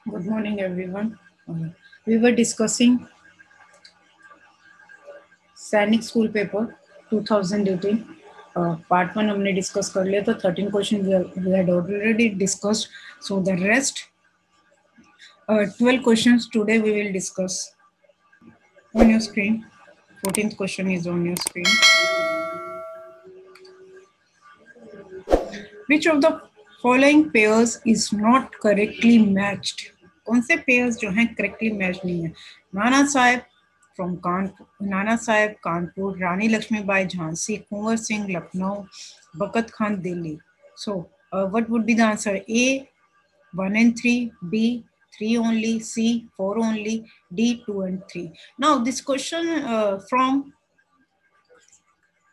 Good morning, everyone. We were discussing सैनिक school paper 2018 part 1 हमने discuss कर लिया, तो 13 question we had already discussed. So the rest 12 questions today we will discuss. On your screen, 14th question is on your screen. Which of the following pairs is not correctly matched? कौन से pairs जो हैं correctly match नहीं है? Nana Saheb from Kanpur, Nana Saheb Kanpur, Rani Lakshmibai Jhansi, Kunwar Singh Lucknow, बकत Khan Delhi. So what would be the answer? A 1 and 3, B 3 only, C 4 only, D 2 and 3. Now this question from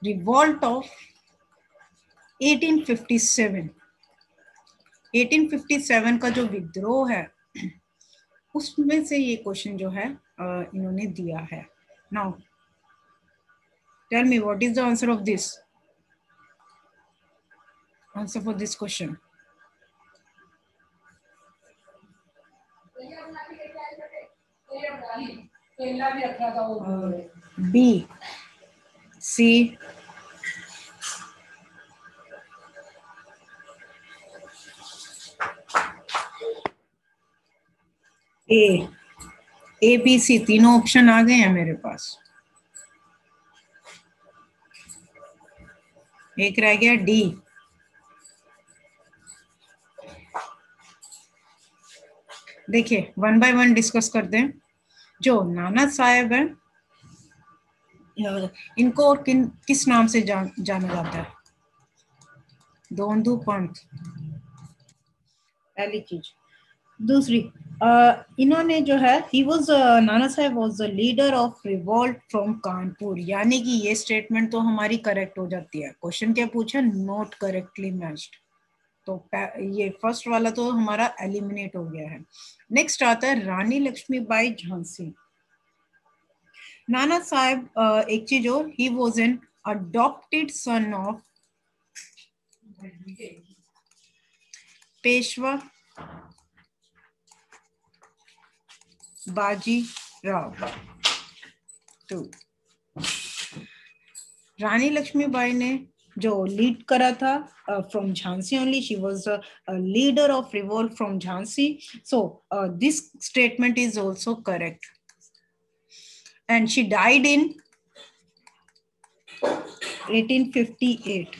revolt of 1857. 1857 का जो विद्रोह है उसमें से ये क्वेश्चन जो है इन्होंने दिया है. Now tell me what is the answer of this, answer for this question. B, C, A, B, C तीनों ऑप्शन आ गए हैं मेरे पास. एक रह गया डी. देखिए वन बाय वन डिस्कस करते हैं. जो नाना साहेब है इनको और किस नाम से जाना जाता है? दोंदू पंथ, पहली चीज. दूसरी, इन्होंने जो है he was Nana Sahib was the leader of revolt from Kanpur. यानी कि ये स्टेटमेंट तो हमारी करेक्ट हो जाती है. क्वेश्चन क्या पूछा? Not correctly matched. तो ये फर्स्ट वाला तो हमारा एलिमिनेट हो गया है. नेक्स्ट आता है रानी लक्ष्मीबाई झांसी. नाना साहेब एक चीज और, he was an adopted son of Peshwa बाजी राव. तो रानी लक्ष्मीबाई ने जो लीड करा था from Jhansi only, she was a leader of revolt from Jhansi. So this statement is also correct and she died in 1858.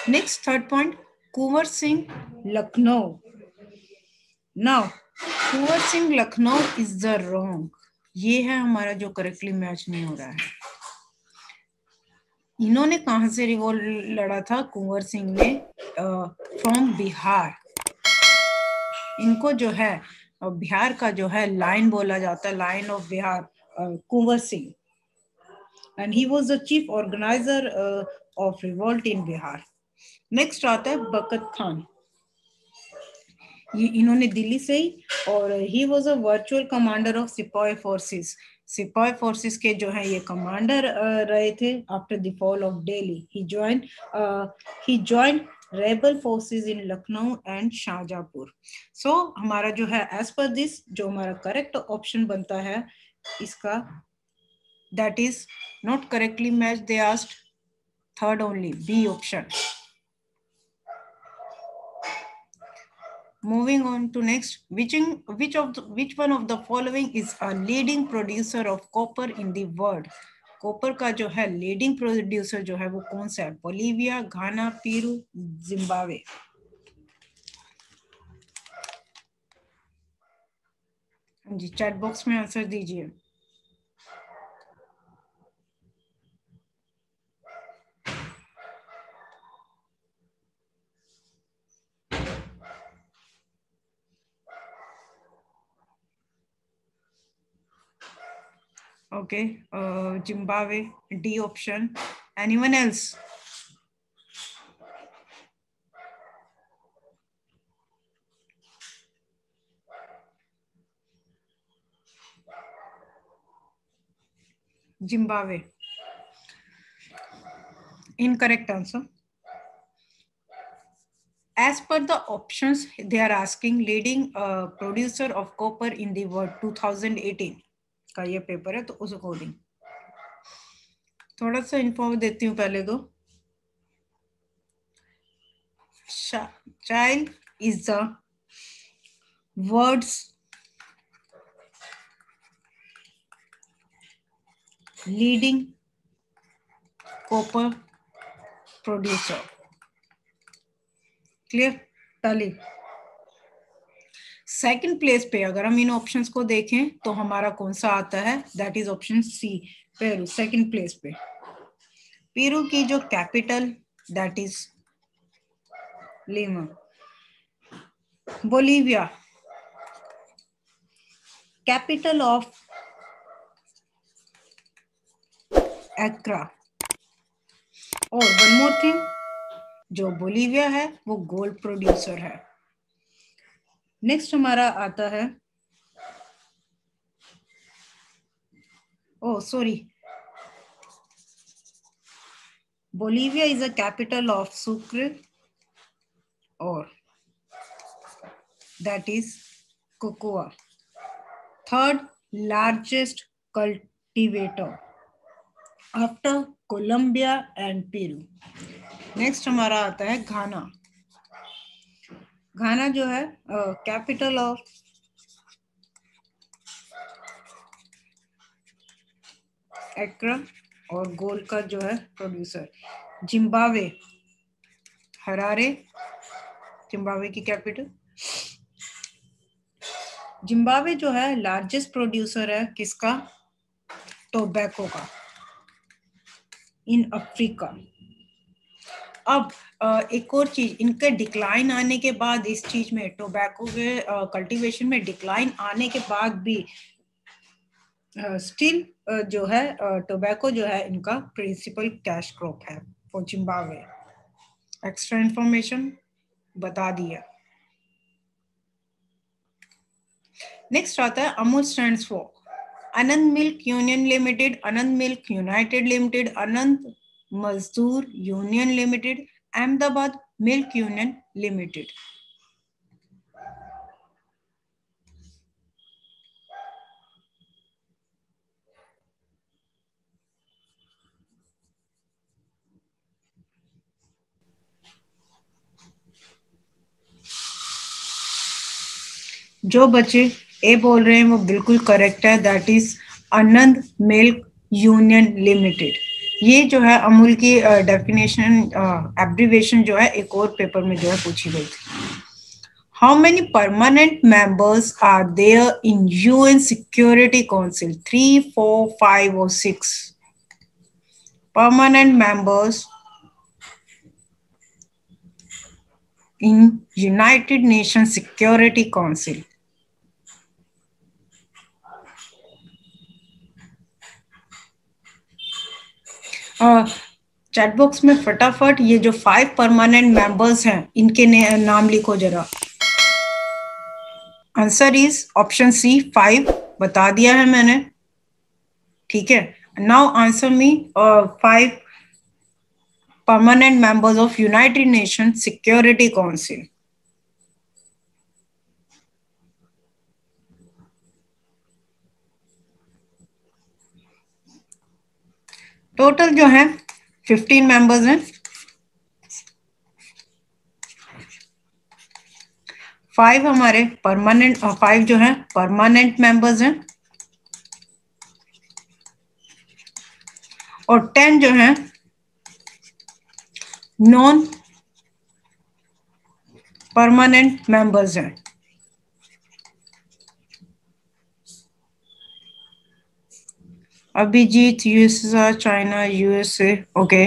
Next, third point, Kunwar Singh, Lucknow. Now Kunwar Singh Lucknow is the wrong. ये है हमारा जो करेक्टली मैच नहीं हो रहा है. इन्होंने कहां से रिवोल्ट लड़ा था? कुंवर सिंह ने फ्रॉम बिहार. इनको जो है बिहार का जो है लाइन बोला जाता है, line of Bihar, Kunwar Singh. And he was the chief organiser of revolt in Bihar. Next आता है बकत खान. ये इन्होंने दिल्ली से ही, और he was a virtual commander of sipahi forces. सिपाही फोर्सेस के जो है ये कमांडर रहे थे. After the fall of Delhi he joined rebel forces in Lucknow and Shahjahanpur. So हमारा जो है एज पर दिस जो हमारा करेक्ट ऑप्शन बनता है इसका, that is not correctly match. They asked third only, B option. Moving on to next, which one of the following is a leading producer of copper in the world? Copper का जो है leading producer जो है वो कौन सा है? Bolivia, घाना, Peru, Zimbabwe. जी chat box में आंसर दीजिए. Okay, Zimbabwe, D option. Anyone else? Zimbabwe. Incorrect answer. As per the options, they are asking leading producer of copper in the world 2018 का ये पेपर है, तो उस अकॉर्डिंग थोड़ा सा info देती हूँ पहले तो। Child is the world's leading copper producer. Clear? पहले सेकंड प्लेस पे अगर हम इन ऑप्शंस को देखें तो हमारा कौन सा आता है, that is option C, Peru. Second place पे पेरू की जो capital that is Lima. Bolivia capital of Accra. और वन मोर थिंग, जो बोलीविया है वो गोल्ड प्रोड्यूसर है। नेक्स्ट हमारा आता है, oh sorry, Bolivia is a capital of Sucre और that is cocoa, third largest cultivator after Colombia and Peru. Next हमारा आता है घाना। घाना जो है कैपिटल ऑफ एक्रा और गोल्ड का जो है प्रोड्यूसर। जिम्बाब्वे हरारे, जिम्बाब्वे की कैपिटल। जिम्बाब्वे जो है लार्जेस्ट प्रोड्यूसर है किसका, टोबैको का, इन अफ्रीका। अब एक और चीज, इनके डिक्लाइन आने के बाद, इस चीज में टोबैको के कल्टीवेशन में डिक्लाइन आने के बाद भी स्टिल जो है टोबैको जो है इनका प्रिंसिपल कैश क्रॉप है फॉर जिम्बाब्वे। एक्स्ट्रा इंफॉर्मेशन बता दिया। नेक्स्ट आता है Amul stands for Anand milk union limited, Anand milk united limited, Anand mazdoor union limited, Ahmedabad milk union limited. जो बच्चे ए बोल रहे हैं वो बिल्कुल करेक्ट है, that is Anand milk union limited. ये जो है अमूल की डेफिनेशन एब्रिविएशन जो है एक और पेपर में जो है पूछी गई थी। How many permanent members are there in UN security council? 3, 4, 5 और 6 permanent members in United Nations Security Council. Chat box में फटाफट ये जो 5 परमानेंट मेंबर्स हैं इनके नाम लिखो जरा। आंसर इज ऑप्शन सी 5, बता दिया है मैंने, ठीक है। Now answer me 5 permanent members of United Nations Security Council. Total जो है 15 मेंबर्स हैं। 5 हमारे परमानेंट, 5 जो है परमानेंट मेंबर्स हैं और 10 जो है नॉन परमानेंट मेंबर्स हैं। Abhijit USA, China, USA, okay.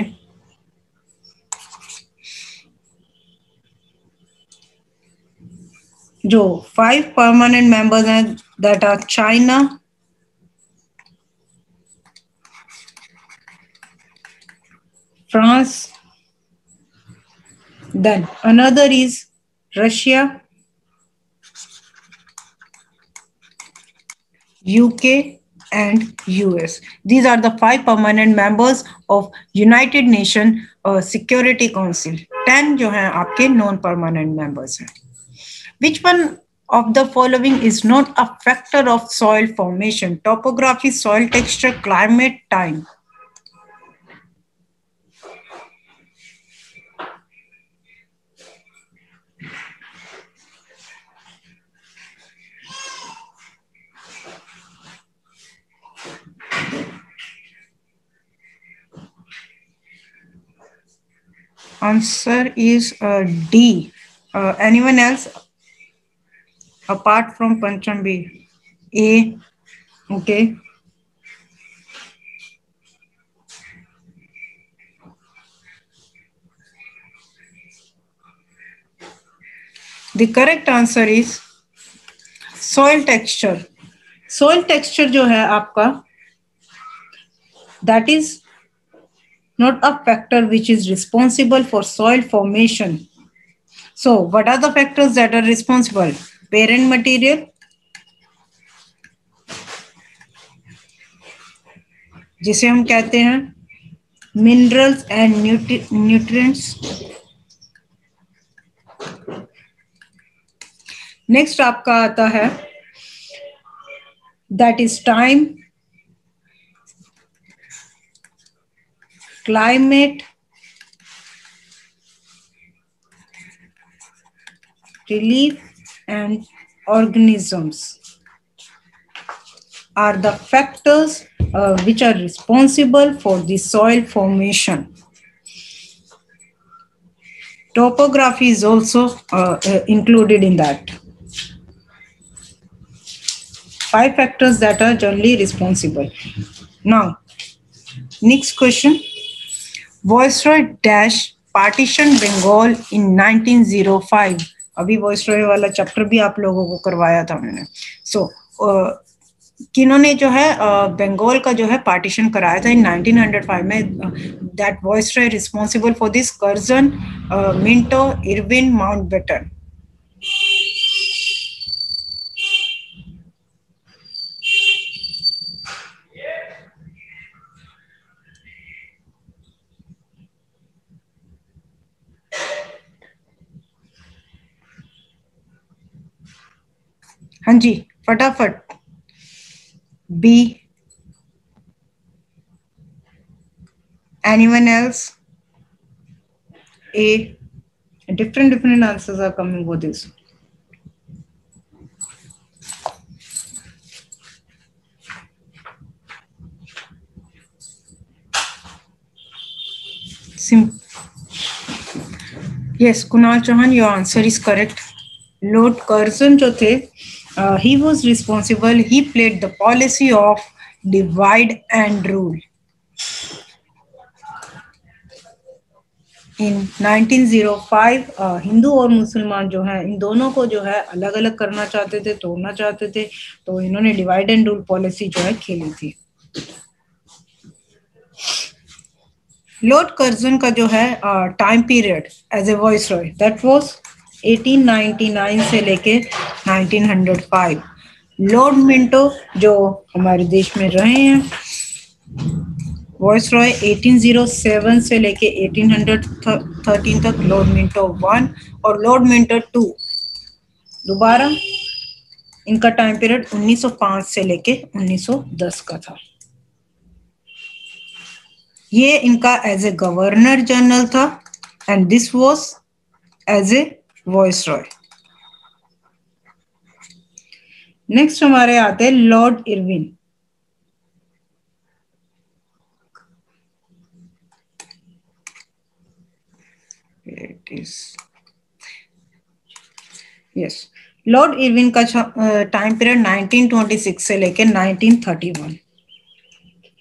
जो 5 परमानेंट मेंबर्स हैं that are China, France, then another is Russia, UK and US. These are the 5 permanent members of United Nations Security Council. 10 जो हैं आपके non-permanent members हैं. Which one of the following is not a factor of soil formation? Topography, soil texture, climate, time. Answer is D. Anyone else apart from Pancham B? A. Okay. The correct answer is soil texture. Soil texture जो है आपका, that is not a factor which is responsible for soil formation. So what are the factors that are responsible? Parent material, जिसे हम कहते हैं minerals and nutrients. Next आपका आता है that is time, climate, relief, and organisms are the factors which are responsible for the soil formation. Topography is also included in that. 5 factors that are generally responsible. Now, next question. Viceroy Dash partitioned Bengal in 1905. अभी Viceroy वाला chapter भी आप लोगों को करवाया था मैंने. So, किन्होंने जो है बंगाल का जो है पार्टीशन कराया था इन 1905 में. That Viceroy responsible for this Curzon, Minto, Irwin, Mountbatten. हाँ जी फटाफट. B. Anyone else? A. Different answers are coming for this. Yes, Kunal Chauhan, your answer is correct. Lord Curzon जो थे, he was responsible. He played the policy of divide and rule. In 1905 Hindu और मुसलमान जो है इन दोनों को जो है अलग अलग करना चाहते थे, तोड़ना चाहते थे, तो इन्होंने डिवाइड एंड रूल पॉलिसी जो है खेली थी. लॉर्ड कर्जन का जो है time period as a viceroy that was 1899 से लेके 1905. लॉर्ड मिंटो जो हमारे देश में रहे हैं वाइसरॉय 1807 से लेके 1813 तक. लॉर्ड मिंटो 1 और लॉर्ड मिंटो 2 दोबारा इनका टाइम पीरियड 1905 से लेके 1910 का था. ये इनका एज ए गवर्नर जनरल था and this was as a viceroy. Next हमारे आते हैं Lord Irwin. It is yes. Lord Irwin का टाइम पीरियड 1926 से लेके 1931.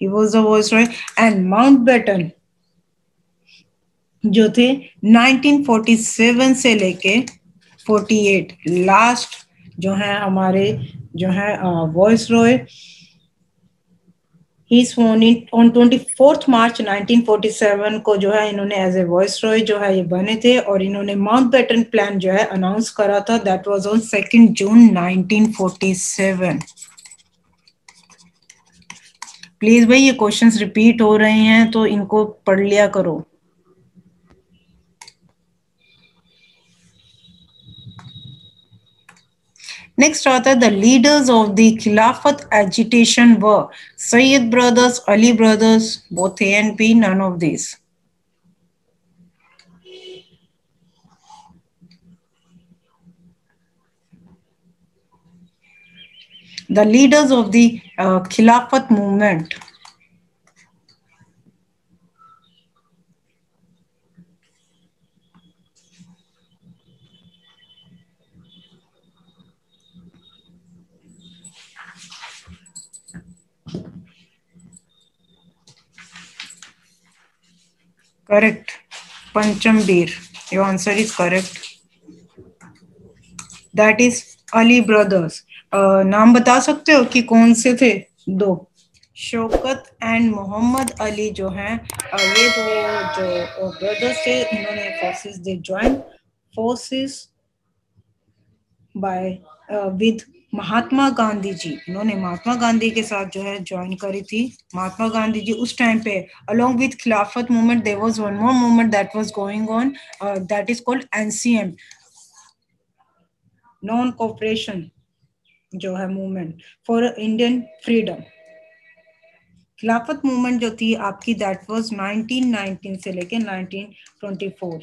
He was the viceroy. And Mountbatten जो थे 1947 से लेके 48 लास्ट जो है हमारे जो है viceroy. He sworn in on 24th March 1947 को जो है इन्होंने एज ए वाइसरॉय जो है ये बने थे और इन्होंने माउंटबेटन प्लान जो है अनाउंस करा था. That was on 2 June 1947. Please भाई ये क्वेश्चंस रिपीट हो रहे हैं तो इनको पढ़ लिया करो। नेक्स्ट आता है the leaders of the Khilafat agitation व Syed brothers, Ali brothers, both A and B, none of this. The leaders of the Khilafat movement. Correct. Panchambir. Your answer is correct. That is Ali brothers. नाम बता सकते हो कि कौन से थे? दो, शौकत एंड मोहम्मद अली जो हैं, ये दो जो ब्रदर्स थे, इन्होंने forces they join forces by with Mahatma Gandhi ji. इन्होंने महात्मा गांधी के साथ जो है ज्वाइन करी थी। महात्मा गांधी जी उस टाइम पे along with Khilafat movement there was one more movement that was going on, that is called NCM, non cooperation जो है movement for Indian freedom. Khilafat movement जो थी आपकी दैट वाज 1919 से लेके 1924।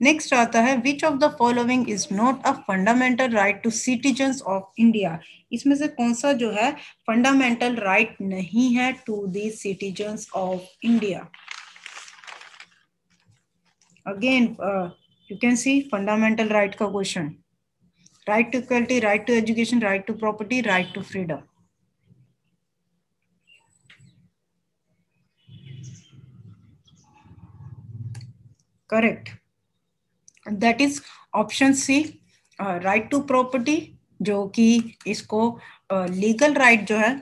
नेक्स्ट आता है which of the following is not a fundamental right to citizens of India. इसमें से कौन सा जो है फंडामेंटल राइट नहीं है to the citizens of India. Again you can see fundamental right का question, right to equality, right to education, right to property, right to freedom. Correct, that is option C, right to property, जो कि इसको legal right जो है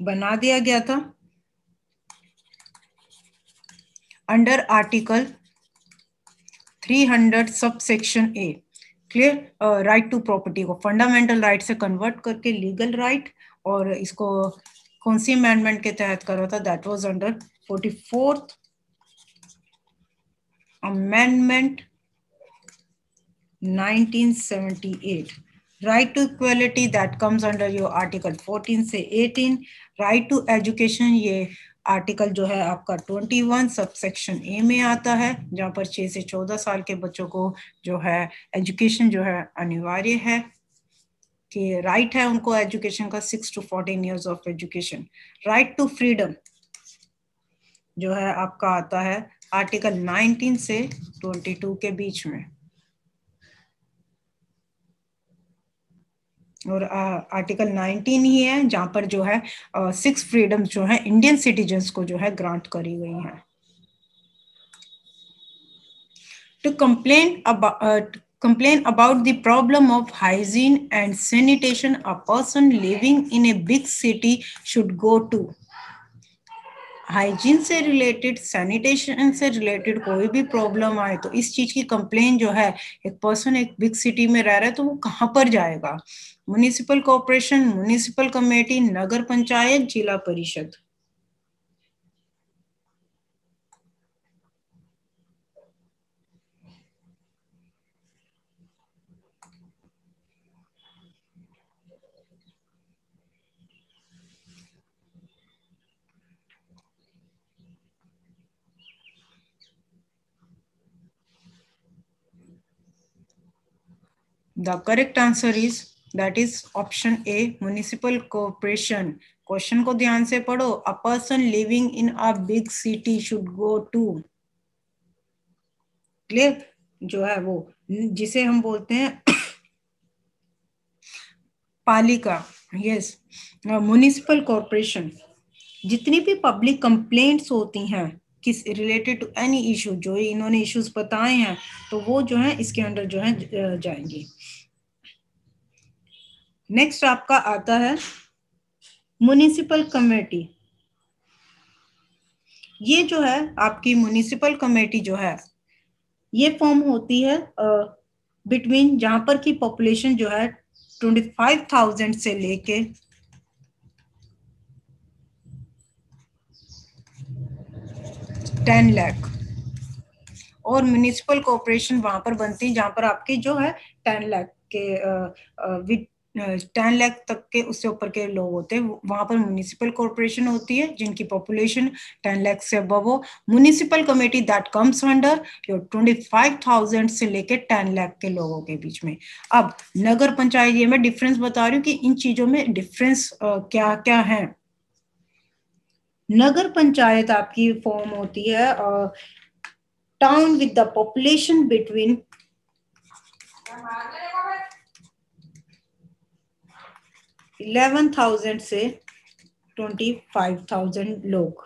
बना दिया गया था under article 300 sub section A. Clear, right to property को फंडामेंटल राइट से कन्वर्ट करके लीगल राइट, और इसको कौन सी अमेंडमेंट के तहत करा था, that was under 44th amendment 1978। Right to equality that comes under your article 14 से 18। राइट टू एजुकेशन ये आर्टिकल जो है आपका 21 सब सेक्शन ए में आता है, जहां पर 6 से 14 साल के बच्चों को जो है एजुकेशन जो है अनिवार्य है, कि राइट है उनको एजुकेशन का 6 to 14 years of education. Right to freedom जो है आपका आता है आर्टिकल 19 से 22 के बीच में, और आर्टिकल 19 ही है जहां पर जो है 6 फ्रीडम्स जो है इंडियन सिटीजन्स को जो है ग्रांट करी गई हैं। To complain about the problem of hygiene and sanitation, a person living in a big city should go to। Hygiene से रिलेटेड, सैनिटेशन से रिलेटेड कोई भी प्रॉब्लम आए तो इस चीज की कंप्लेन जो है एक पर्सन एक बिग सिटी में रह रहा है तो वो कहाँ पर जाएगा? म्युनिसिपल कॉर्पोरेशन, म्युनिसिपल कमेटी, नगर पंचायत, जिला परिषद। The correct answer is that is option A, municipal corporation। Question को ध्यान से पढ़ो, a person living in a big city should go to। Clear, जो है वो जिसे हम बोलते हैं पालिका, यस, म्युनिसिपल कॉर्पोरेशन। जितनी भी पब्लिक कंप्लेंट्स होती हैं किस रिलेटेड टू एनी इशू, जो इन्होंने इश्यूज बताए हैं तो वो जो है इसके अंडर जो है जाएंगी। नेक्स्ट आपका आता है म्युनिसिपल कमेटी। ये जो है आपकी म्युनिसिपल कमेटी जो है ये फॉर्म होती है बिटवीन, जहां पर की पॉपुलेशन जो है 25,000 से लेके 10 लाख, और म्युनिसिपल कॉर्पोरेशन वहां पर बनती है जहां पर आपकी जो है 10 लाख के 10 लाख तक के, उससे ऊपर के लोग होते हैं, वहां पर म्युनिसिपल कॉर्पोरेशन होती है जिनकी पॉपुलेशन 10 लाख से अबव हो। Municipal committee that comes under your 25,000 से लेके 10 लाख के लोगों के बीच में। अब नगर पंचायत, ये मैं डिफरेंस बता रही हूँ कि इन चीजों में डिफरेंस क्या क्या है। नगर पंचायत आपकी फॉर्म होती है town with the population between 11,000 से 25,000 लोग,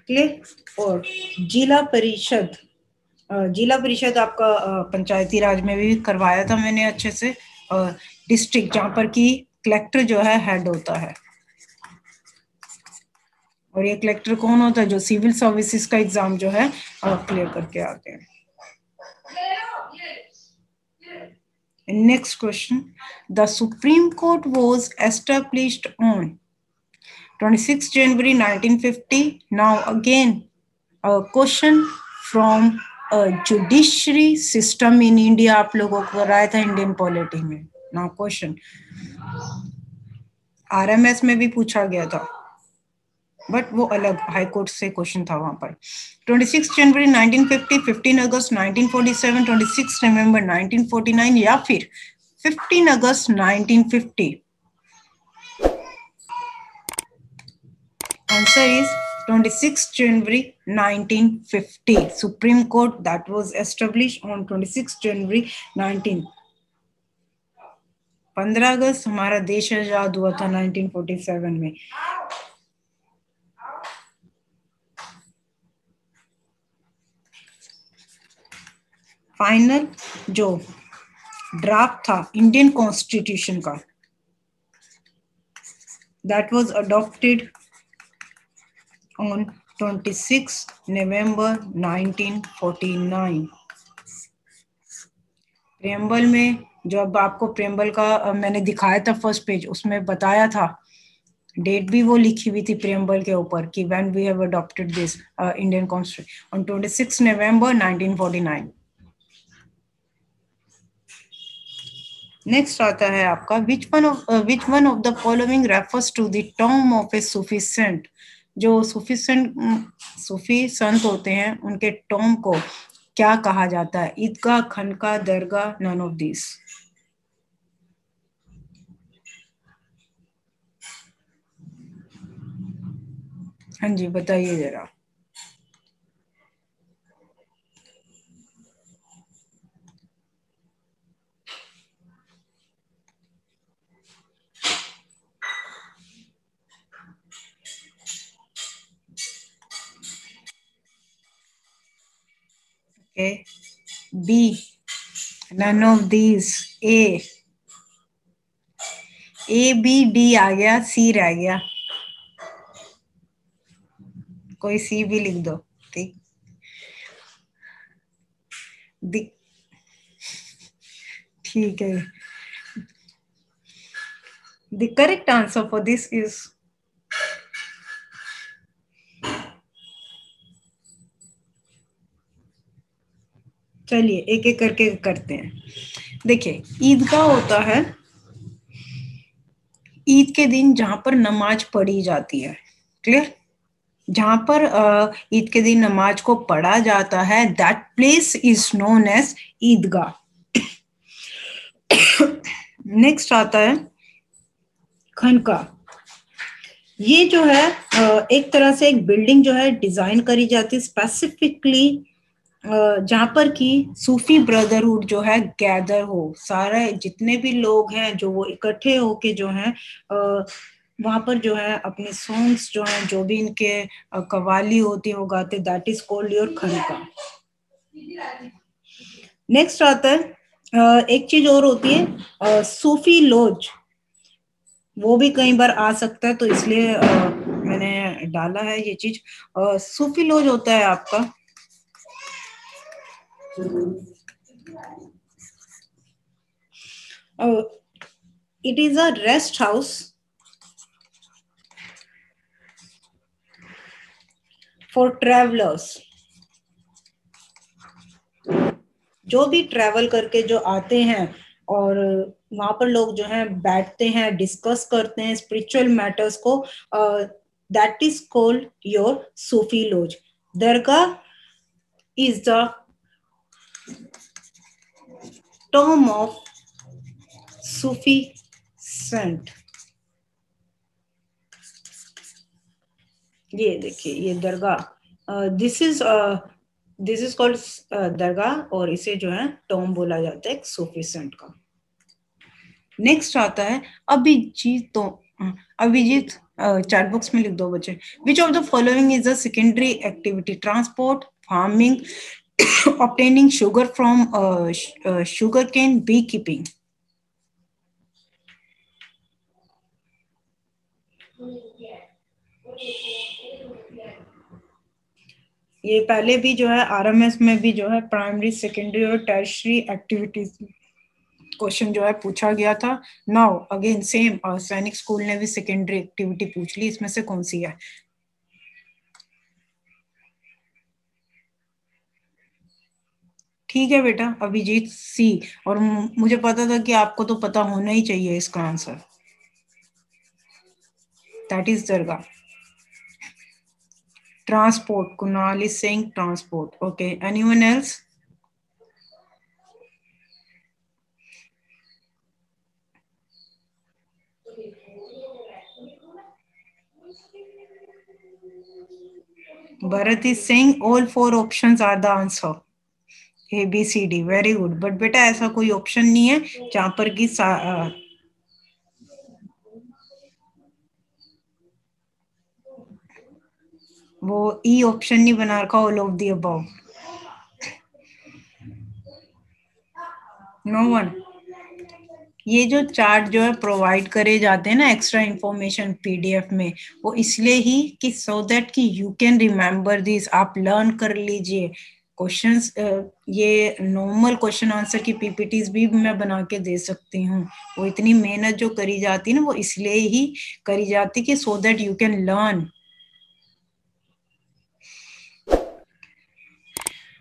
क्लियर। और जिला परिषद, जिला परिषद आपका पंचायती राज में भी करवाया था मैंने अच्छे से। डिस्ट्रिक्ट, जहां पर की कलेक्टर जो है हेड होता है, और ये कलेक्टर कौन होता है? जो सिविल सर्विसेज का एग्जाम जो है क्लियर करके आते हैं। Next question, the supreme court was established on 26 January 1950. Now again a question from a judiciary system in India आप लोगों को कराया था इंडियन पॉलिटी में। Now question RMS में भी पूछा गया था, बट वो अलग हाई कोर्ट से क्वेश्चन था वहां पर। 26 जनवरी 1950, 15 अगस्त 1947, 26 नवंबर 1949 या फिर 15 अगस्त 1950? Answer is 26 January 1950. Supreme Court that was established on 26 January 19. 15 अगस्त हमारा देश आजाद हुआ था 1947 में। फाइनल जो ड्राफ्ट था इंडियन कॉन्स्टिट्यूशन का, that was adopted on 26 November 1949। Preamble में, जब आपको प्रेम्बल का मैंने दिखाया था फर्स्ट पेज, उसमें बताया था, डेट भी वो लिखी हुई थी प्रेम्बल के ऊपर कि when we have adopted this Indian constitution on 26 November 1949। Next आता है आपका, which one of the following refers to the tomb of a Sufi saint? जो सूफी संत होते हैं उनके टॉम को क्या कहा जाता है? ईदगाह, खनका, दरगाह, नन ऑफ दिस। हाँ जी बताइए जरा। Okay. B, none of these. A B D आ गया, C रह गया, कोई C भी लिख दो। ठीक, ठीक है। The correct answer for this is चलिए एक एक करके करते हैं। देखिए, ईदगाह होता है ईद के दिन जहां पर नमाज पढ़ी जाती है, क्लियर। जहां पर ईद के दिन नमाज को पढ़ा जाता है, that place is known as Idgah. Next आता है खनका। ये जो है एक तरह से एक बिल्डिंग जो है डिजाइन करी जाती है स्पेसिफिकली जहां पर कि सूफी ब्रदरहुड जो है गैदर हो, सारे जितने भी लोग हैं जो वो इकट्ठे होके जो है वहां पर जो है अपने सॉन्ग्स जो हैं, जो भी इनके कवाली होती है वो गाते, दैट इज कॉल्ड योर खनका। नेक्स्ट आता है एक चीज और होती है सूफी लॉज, वो भी कई बार आ सकता है तो इसलिए मैंने डाला है ये चीज। सूफी लॉज होता है आपका It is a rest house for travelers. जो भी ट्रैवल करके जो आते हैं और वहां पर लोग जो हैं बैठते हैं, डिस्कस करते हैं स्पिरिचुअल मैटर्स को, that is called your Sufi lodge. Dargah is the tomb of Sufi saint. ये देखिए, ये dargah, this is called dargah, और इसे जो है टॉम बोला जाता है एक सूफी सेंट का. नेक्स्ट आता है अभिजीत. अभिजीत चैट बॉक्स में लिख दो बच्चे. विच of the following is a secondary activity? Transport, farming, obtaining sugar from sugarcane, beekeeping. ये पहले भी जो है आरएमएस में भी जो है प्राइमरी, सेकेंडरी और टर्शियरी एक्टिविटीज क्वेश्चन जो है पूछा गया था. नाउ अगेन सेम, सैनिक स्कूल ने भी सेकेंडरी एक्टिविटी पूछ ली. इसमें से कौन सी है? ठीक है बेटा, अभिजीत सी. और मुझे पता था कि आपको तो पता होना ही चाहिए इसका answer. That is Dargah. Transport, Kunal is saying transport. Okay, anyone else? Bharat is saying all four options are the answer. A, B, C, D. Very good. But बेटा ऐसा कोई ऑप्शन नहीं है जहां पर कि वो ई ऑप्शन नहीं बना रखा all of the above. No one. ये जो चार्ट जो है प्रोवाइड करे जाते हैं ना एक्स्ट्रा इंफॉर्मेशन पीडीएफ में, वो इसलिए ही कि सो दैट कि यू कैन रिमेम्बर दिस, आप लर्न कर लीजिए क्वेश्चंस. ये नॉर्मल क्वेश्चन आंसर की पीपीटीज भी मैं बना के दे सकती हूँ. वो इतनी मेहनत जो करी जाती है ना, वो इसलिए ही करी जाती कि so that you can learn.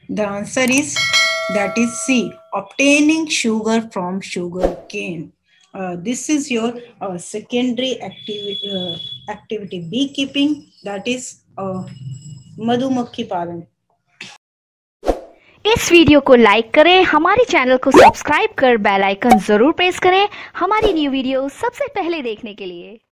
The answer is, that is C, obtaining sugar from sugar cane. This is your secondary activity. Beekeeping, that is मधुमक्खी पालन. इस वीडियो को लाइक करें, हमारे चैनल को सब्सक्राइब कर बेल आइकन जरूर प्रेस करें हमारी न्यू वीडियो सबसे पहले देखने के लिए.